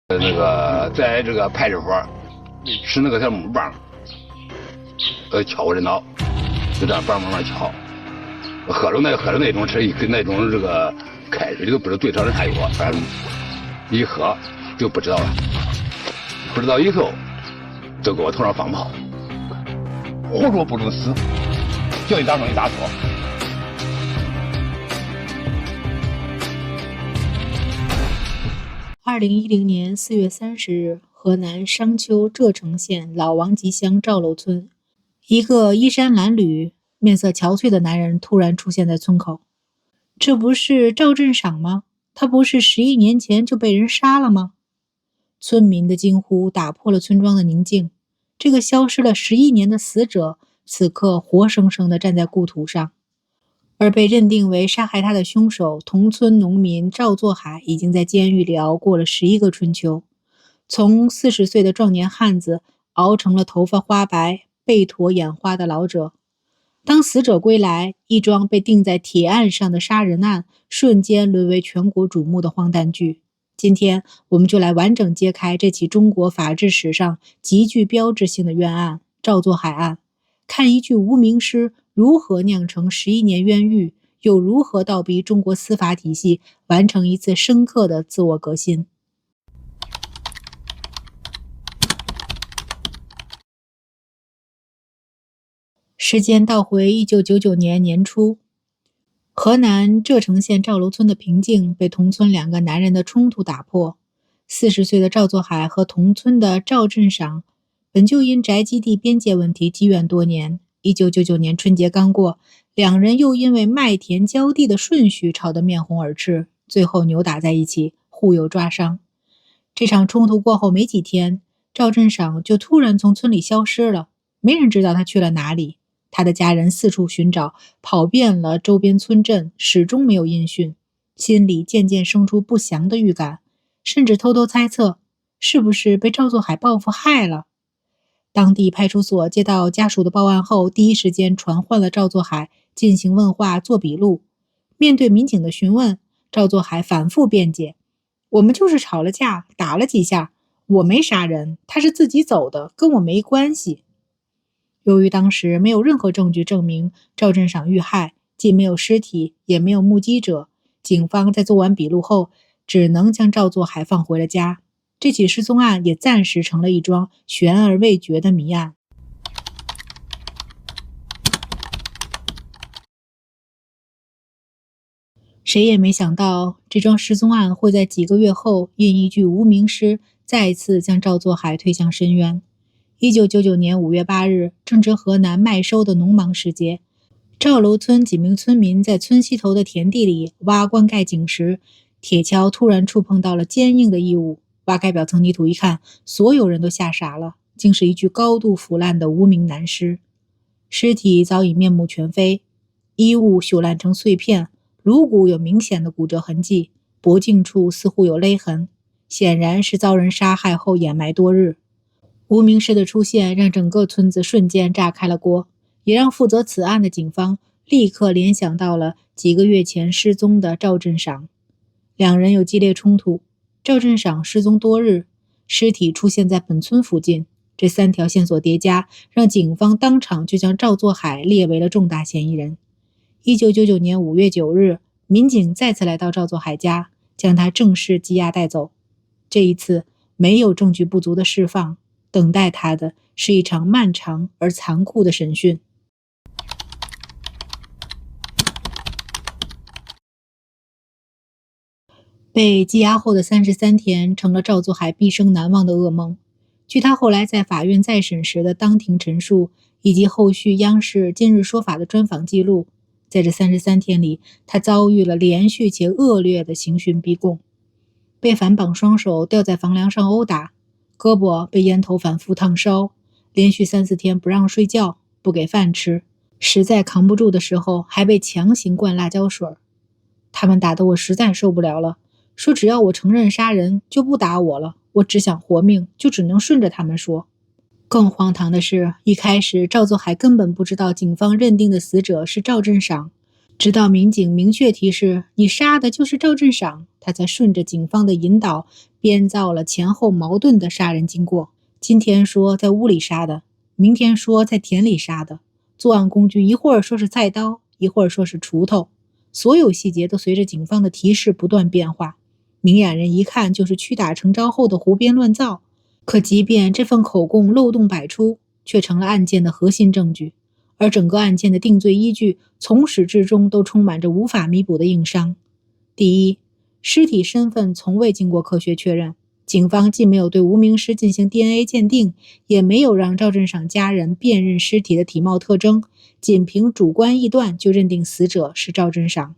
在这个派出所使那个小木棒，敲我的脑，就这样棒慢慢敲。喝着那种是跟那种这个开水都不知道对上人还有，反正一喝就不知道了。不知道以后都给我头上放炮，活着不如死，叫你咋说你咋说。2010年4月30日，河南商丘柘城县老王集乡赵楼村，一个衣衫褴褛、面色憔悴的男人突然出现在村口。这不是赵镇赏吗？他不是11年前就被人杀了吗？村民的惊呼打破了村庄的宁静。这个消失了11年的死者，此刻活生生地站在故土上。而被认定为杀害他的凶手，同村农民赵作海已经在监狱里熬过了11个春秋，从40岁的壮年汉子熬成了头发花白、背驼眼花的老者。当死者归来，一桩被钉在铁案上的杀人案瞬间沦为全国瞩目的荒诞剧。今天我们就来完整揭开这起中国法治史上极具标志性的冤案——赵作海案，看一具无名尸如何酿成11年冤狱，又如何倒逼中国司法体系完成一次深刻的自我革新。时间倒回1999年年初，河南柘城县赵楼村的平静被同村2个男人的冲突打破。40岁的赵作海和同村的赵镇赏本就因宅基地边界问题积怨多年。1999年春节刚过，两人又因为麦田浇地的顺序吵得面红耳赤，最后扭打在一起，互有抓伤。这场冲突过后没几天，赵镇赏就突然从村里消失了，没人知道他去了哪里。他的家人四处寻找，跑遍了周边村镇，始终没有音讯，心里渐渐生出不祥的预感，甚至偷偷猜测，是不是被赵作海报复害了。当地派出所接到家属的报案后，第一时间传唤了赵作海进行问话做笔录。面对民警的询问，赵作海反复辩解，我们就是吵了架，打了几下，我没杀人，他是自己走的，跟我没关系。由于当时没有任何证据证明赵镇赏遇害，既没有尸体，也没有目击者，警方在做完笔录后，只能将赵作海放回了家。这起失踪案也暂时成了一桩悬而未决的谜案。谁也没想到，这桩失踪案会在几个月后因一具无名尸再次将赵作海推向深渊。1999年5月8日，正值河南麦收的农忙时节，赵楼村几名村民在村西头的田地里挖灌溉井时，铁锹突然触碰到了坚硬的异物，挖开表层泥土一看，所有人都吓傻了，竟是一具高度腐烂的无名男尸。尸体早已面目全非，衣物朽烂成碎片，颅骨有明显的骨折痕迹，脖颈处似乎有勒痕，显然是遭人杀害后掩埋多日。无名尸的出现让整个村子瞬间炸开了锅，也让负责此案的警方立刻联想到了几个月前失踪的赵镇赏。两人有激烈冲突，赵镇赏失踪多日，尸体出现在本村附近，这3条线索叠加，让警方当场就将赵作海列为了重大嫌疑人。1999年5月9日，民警再次来到赵作海家，将他正式羁押带走。这一次没有证据不足的释放，等待他的是一场漫长而残酷的审讯。被羁押后的33天成了赵作海毕生难忘的噩梦。据他后来在法院再审时的当庭陈述，以及后续央视今日说法的专访记录，在这33天里，他遭遇了连续且恶劣的刑讯逼供，被反绑双手吊在房梁上殴打，胳膊被烟头反复烫烧，连续3、4天不让睡觉，不给饭吃，实在扛不住的时候还被强行灌辣椒水。他们打得我实在受不了了，说只要我承认杀人就不打我了，我只想活命，就只能顺着他们说。更荒唐的是，一开始赵作海根本不知道警方认定的死者是赵镇赏，直到民警明确提示你杀的就是赵镇赏，他才顺着警方的引导编造了前后矛盾的杀人经过。今天说在屋里杀的，明天说在田里杀的，作案工具一会儿说是菜刀，一会儿说是锄头，所有细节都随着警方的提示不断变化。明眼人一看就是屈打成招后的胡编乱造。可即便这份口供漏洞百出，却成了案件的核心证据，而整个案件的定罪依据从始至终都充满着无法弥补的硬伤。第一，尸体身份从未经过科学确认，警方既没有对无名尸进行 DNA 鉴定，也没有让赵振赏家人辨认尸体的体貌特征，仅凭主观臆断就认定死者是赵振赏。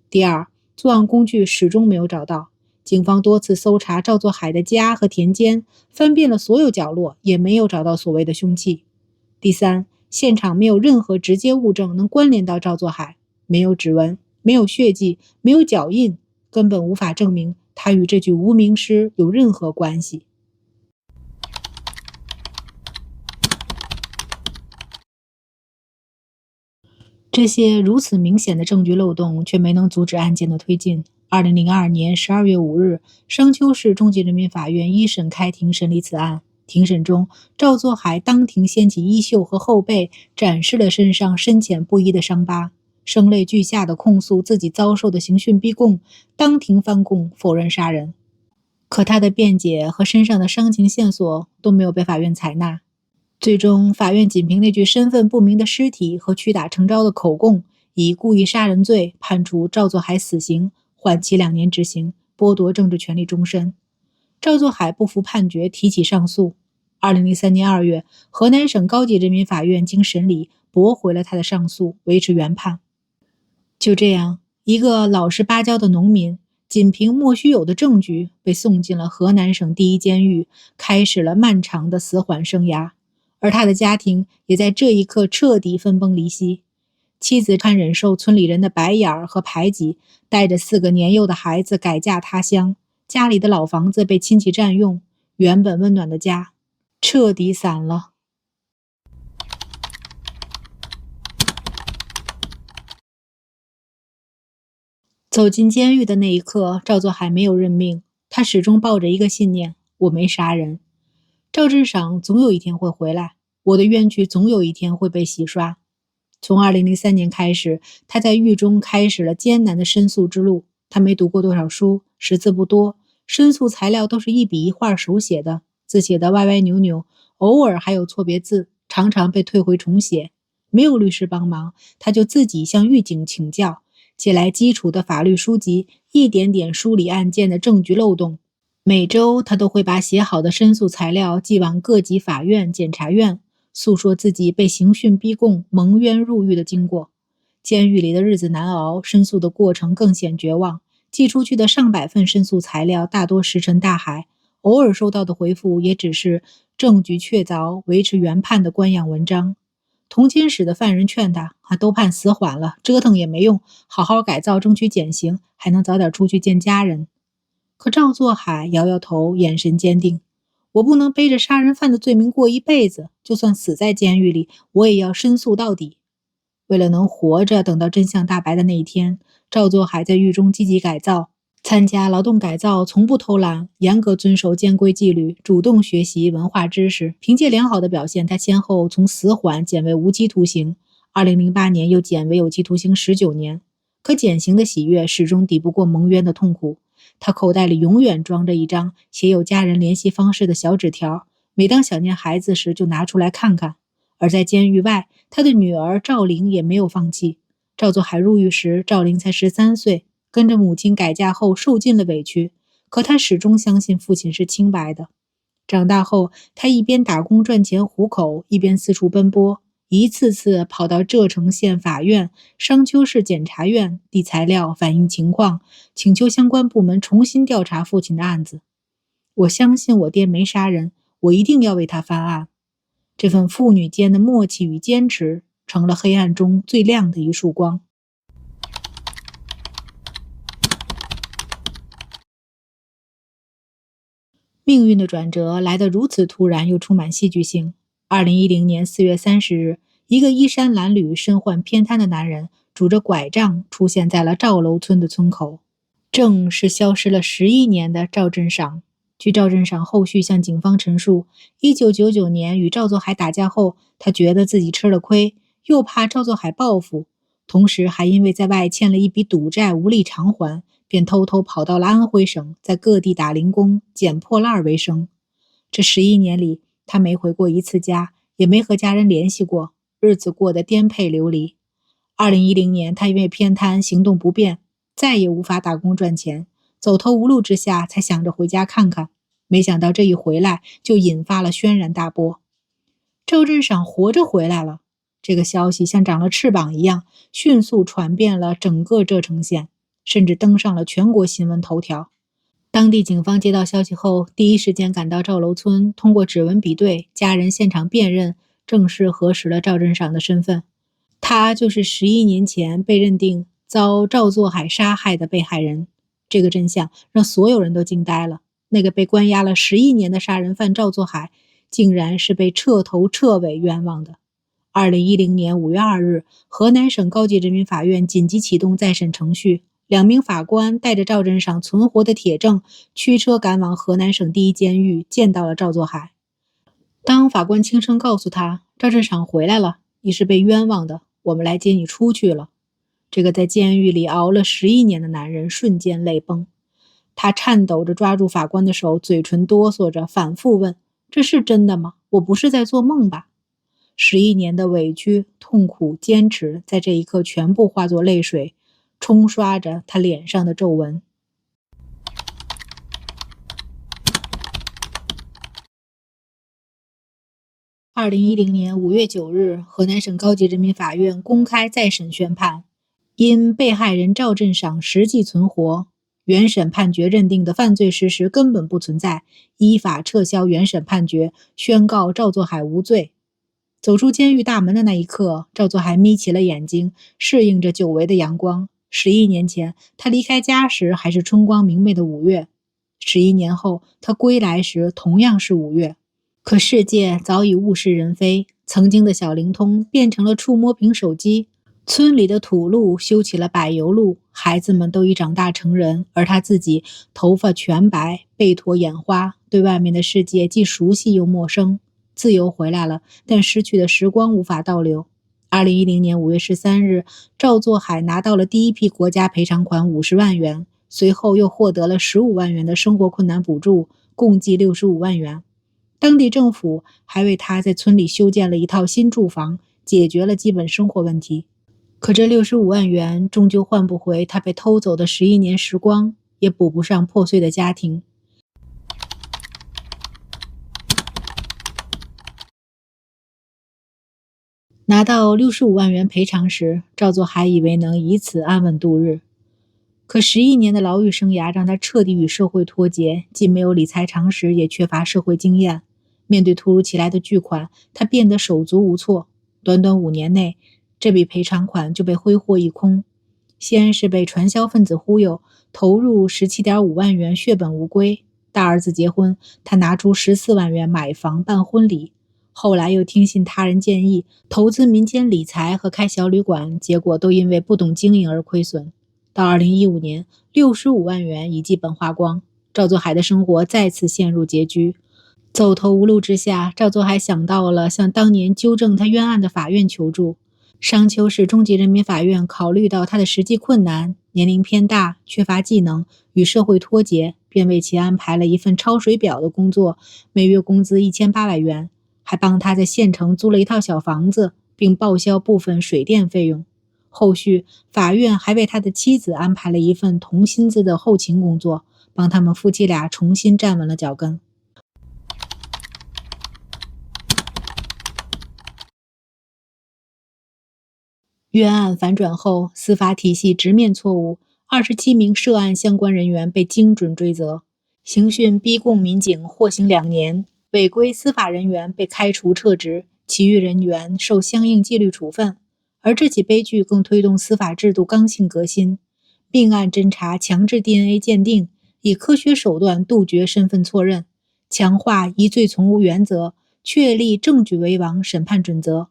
第二，作案工具始终没有找到，警方多次搜查赵作海的家和田间，翻遍了所有角落，也没有找到所谓的凶器。第三，现场没有任何直接物证能关联到赵作海，没有指纹，没有血迹，没有脚印，根本无法证明他与这具无名尸有任何关系。这些如此明显的证据漏洞却没能阻止案件的推进。2002年12月5日，商丘市中级人民法院一审开庭审理此案。庭审中，赵作海当庭掀起衣袖和后背，展示了身上深浅不一的伤疤，声泪俱下地控诉自己遭受的刑讯逼供，当庭翻供否认杀人。可他的辩解和身上的伤情线索都没有被法院采纳。最终，法院仅凭那具身份不明的尸体和屈打成招的口供，以故意杀人罪判处赵作海死刑，缓期2年执行，剥夺政治权利终身。赵作海不服判决，提起上诉。2003年2月，河南省高级人民法院经审理，驳回了他的上诉，维持原判。就这样，一个老实巴交的农民，仅凭莫须有的证据，被送进了河南省第一监狱，开始了漫长的死缓生涯。而他的家庭也在这一刻彻底分崩离析。妻子堪忍受村里人的白眼和排挤，带着4个年幼的孩子改嫁他乡，家里的老房子被亲戚占用，原本温暖的家彻底散了。走进监狱的那一刻，赵作海没有认命，他始终抱着一个信念：我没杀人。赵振赏总有一天会回来，我的冤屈总有一天会被洗刷。从2003年开始，他在狱中开始了艰难的申诉之路。他没读过多少书，识字不多，申诉材料都是一笔一画手写的，字写得歪歪扭扭，偶尔还有错别字，常常被退回重写。没有律师帮忙，他就自己向狱警请教，借来基础的法律书籍，一点点梳理案件的证据漏洞。每周他都会把写好的申诉材料寄往各级法院、检察院，诉说自己被刑讯逼供、蒙冤入狱的经过。监狱里的日子难熬，申诉的过程更显绝望。寄出去的上百份申诉材料大多石沉大海，偶尔收到的回复也只是证据确凿、维持原判的官样文章。同监室的犯人劝他，都判死缓了，折腾也没用，好好改造，争取减刑，还能早点出去见家人。可赵作海摇摇头，眼神坚定：我不能背着杀人犯的罪名过一辈子，就算死在监狱里，我也要申诉到底。为了能活着等到真相大白的那一天，赵作海在狱中积极改造，参加劳动改造，从不偷懒，严格遵守监规纪律，主动学习文化知识。凭借良好的表现，他先后从死缓减为无期徒刑，2008年又减为有期徒刑19年。可减刑的喜悦始终抵不过蒙冤的痛苦。他口袋里永远装着一张写有家人联系方式的小纸条，每当想念孩子时就拿出来看看。而在监狱外，他的女儿赵玲也没有放弃。赵作海入狱时，赵玲才13岁，跟着母亲改嫁后受尽了委屈，可他始终相信父亲是清白的。长大后，他一边打工赚钱糊口，一边四处奔波，一次次跑到柘城县法院、商丘市检察院递材料反映情况，请求相关部门重新调查父亲的案子。我相信我爹没杀人，我一定要为他翻案。这份父女间的默契与坚持，成了黑暗中最亮的一束光。命运的转折来得如此突然，又充满戏剧性。2010年4月30日，一个衣衫褴褛、身患偏瘫的男人，拄着拐杖出现在了赵楼村的村口，正是消失了11年的赵振赏。据赵振赏后续向警方陈述，1999年与赵作海打架后，他觉得自己吃了亏，又怕赵作海报复，同时还因为在外欠了一笔赌债无力偿还，便偷偷跑到了安徽省，在各地打零工、捡破烂为生。这11年里，他没回过一次家，也没和家人联系过，日子过得颠沛流离。2010年，他因为偏瘫行动不便，再也无法打工赚钱，走投无路之下才想着回家看看，没想到这一回来就引发了轩然大波。赵振赏活着回来了，这个消息像长了翅膀一样，迅速传遍了整个浙城县，甚至登上了全国新闻头条。当地警方接到消息后，第一时间赶到赵楼村，通过指纹比对、家人现场辨认，正式核实了赵振赏的身份。他就是11年前被认定遭赵作海杀害的被害人。这个真相让所有人都惊呆了。那个被关押了11年的杀人犯赵作海，竟然是被彻头彻尾冤枉的。2010年5月2日，河南省高级人民法院紧急启动再审程序，2名法官带着赵振赏存活的铁证，驱车赶往河南省第一监狱，见到了赵作海。当法官轻声告诉他，赵振赏回来了，你是被冤枉的，我们来接你出去了。这个在监狱里熬了11年的男人瞬间泪崩，他颤抖着抓住法官的手，嘴唇哆嗦着反复问，这是真的吗？我不是在做梦吧？11年的委屈、痛苦、坚持，在这一刻全部化作泪水，冲刷着他脸上的皱纹。2010年5月9日，河南省高级人民法院公开再审宣判，因被害人赵振赏实际存活，原审判决认定的犯罪事实根本不存在，依法撤销原审判决，宣告赵作海无罪。走出监狱大门的那一刻，赵作海眯起了眼睛，适应着久违的阳光。11年前，他离开家时还是春光明媚的5月；11年后，他归来时同样是5月。可世界早已物是人非，曾经的小灵通变成了触摸屏手机，村里的土路修起了柏油路，孩子们都已长大成人，而他自己头发全白，背驼眼花，对外面的世界既熟悉又陌生。自由回来了，但失去的时光无法倒流。2010年5月13日，赵作海拿到了第一批国家赔偿款50万元，随后又获得了15万元的生活困难补助，共计65万元。当地政府还为他在村里修建了一套新住房，解决了基本生活问题。可这65万元终究换不回他被偷走的11年时光，也补不上破碎的家庭。拿到65万元赔偿时，赵作海以为能以此安稳度日。可11年的牢狱生涯让他彻底与社会脱节，既没有理财常识，也缺乏社会经验。面对突如其来的巨款，他变得手足无措。短短5年内，这笔赔偿款就被挥霍一空。先是被传销分子忽悠，投入17.5万元血本无归。大儿子结婚，他拿出14万元买房办婚礼。后来又听信他人建议，投资民间理财和开小旅馆，结果都因为不懂经营而亏损。到2015年，65万元已基本花光，赵作海的生活再次陷入拮据。走投无路之下，赵作海想到了向当年纠正他冤案的法院求助。商丘市中级人民法院考虑到他的实际困难，年龄偏大，缺乏技能，与社会脱节，便为其安排了一份抄水表的工作，每月工资1800元，还帮他在县城租了一套小房子，并报销部分水电费用。后续，法院还为他的妻子安排了一份同薪资的后勤工作，帮他们夫妻俩重新站稳了脚跟。冤案反转后，司法体系直面错误，27名涉案相关人员被精准追责，刑讯逼供民警获刑2年，违规司法人员被开除撤职，其余人员受相应纪律处分。而这起悲剧更推动司法制度刚性革新，命案侦查强制 DNA 鉴定，以科学手段杜绝身份错认，强化疑罪从无原则，确立证据为王审判准则，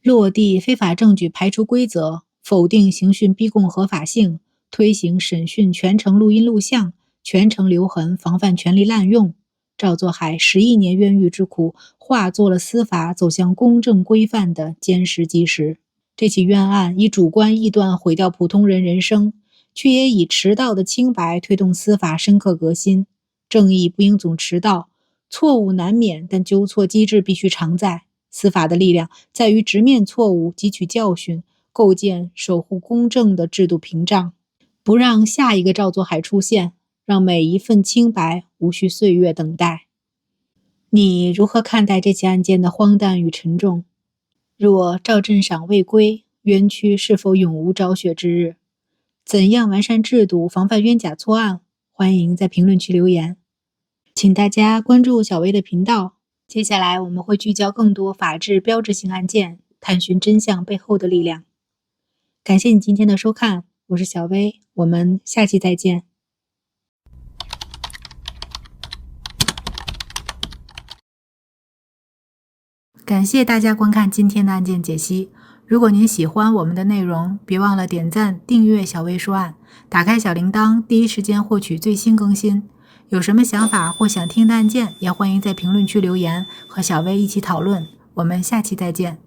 落地非法证据排除规则，否定刑讯逼供合法性，推行审讯全程录音录像，全程留痕，防范权力滥用。赵作海11年冤狱之苦，化作了司法走向公正规范的坚实基石。这起冤案以主观臆断毁掉普通人人生，却也以迟到的清白推动司法深刻革新。正义不应总迟到，错误难免，但纠错机制必须常在。司法的力量在于直面错误，汲取教训，构建守护公正的制度屏障，不让下一个赵作海出现，让每一份清白无需岁月等待。你如何看待这起案件的荒诞与沉重？若赵振赏未归，冤屈是否永无昭雪之日？怎样完善制度，防范冤假错案？欢迎在评论区留言。请大家关注小薇的频道，接下来我们会聚焦更多法治标志性案件，探寻真相背后的力量。感谢你今天的收看，我是小薇，我们下期再见。感谢大家观看今天的案件解析。如果您喜欢我们的内容，别忘了点赞、订阅小薇说案，打开小铃铛，第一时间获取最新更新。有什么想法或想听的案件，也欢迎在评论区留言，和小薇一起讨论。我们下期再见。